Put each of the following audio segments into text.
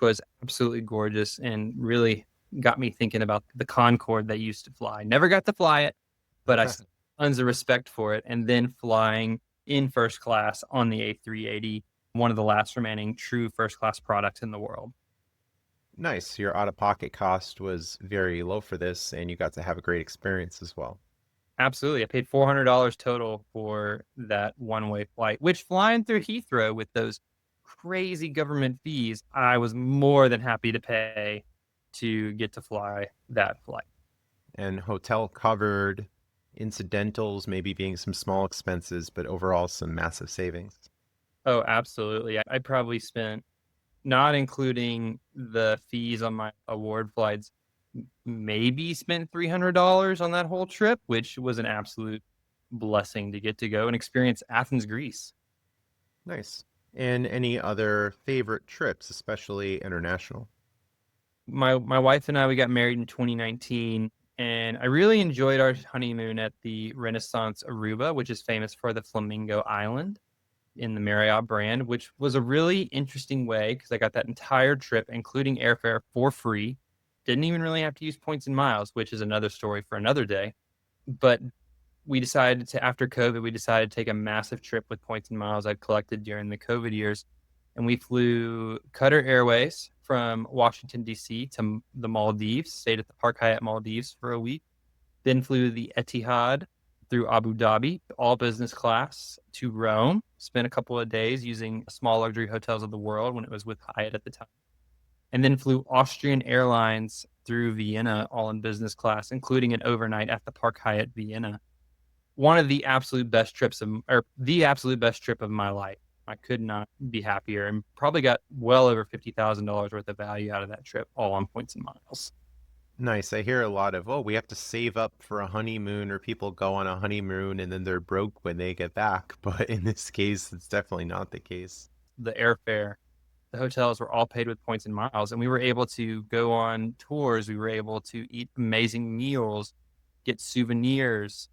was absolutely gorgeous and really got me thinking about the Concorde that used to fly. Never got to fly it, but I still have tons of respect for it. And then flying in first class on the A380, one of the last remaining true first class products in the world. Nice. Your out-of-pocket cost was very low for this, and you got to have a great experience as well. Absolutely. I paid $400 total for that one-way flight, which flying through Heathrow with those crazy government fees, I was more than happy to pay to get to fly that flight. And hotel covered, incidentals maybe being some small expenses, but overall some massive savings. Oh, absolutely. I probably spent, not including the fees on my award flights, maybe spent $300 on that whole trip, which was an absolute blessing to get to go and experience Athens, Greece. Nice. And any other favorite trips, especially international? My wife and I, we got married in 2019, and I really enjoyed our honeymoon at the Renaissance Aruba, which is famous for the Flamingo Island in the Marriott brand, which was a really interesting way because I got that entire trip, including airfare, for free. Didn't even really have to use points and miles, which is another story for another day. But we decided to, after COVID, we decided to take a massive trip with points and miles I'd collected during the COVID years. And we flew Qatar Airways from Washington, D.C. to the Maldives, stayed at the Park Hyatt Maldives for a week, then flew the Etihad through Abu Dhabi, all business class, to Rome, spent a couple of days using small luxury hotels of the world when it was with Hyatt at the time, and then flew Austrian Airlines through Vienna, all in business class, including an overnight at the Park Hyatt Vienna. One of the absolute best trips of, or the absolute best trip of my life. I could not be happier, and probably got well over $50,000 worth of value out of that trip, all on points and miles. Nice. I hear a lot of, oh, we have to save up for a honeymoon, or people go on a honeymoon and then they're broke when they get back. But in this case, it's definitely not the case. The airfare, the hotels were all paid with points and miles, and we were able to go on tours. We were able to eat amazing meals, get souvenirs,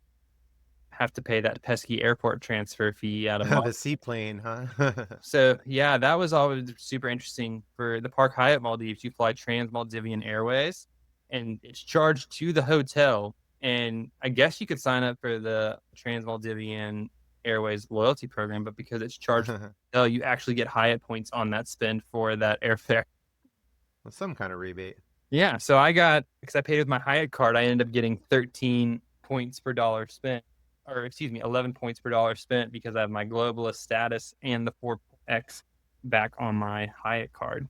have to pay that pesky airport transfer fee out of The Mal. seaplane, huh? So yeah, that was always super interesting. For the Park Hyatt Maldives, you fly Trans Maldivian Airways, and it's charged to the hotel. And I guess you could sign up for the Trans Maldivian Airways loyalty program, but because it's charged, you actually get Hyatt points on that spend for that airfare. Some kind of rebate. Yeah, so I got, because I paid with my Hyatt card, I ended up getting 13 points per dollar spent, or excuse me, 11 points per dollar spent because I have my globalist status and the 4X back on my Hyatt card.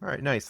All right, nice.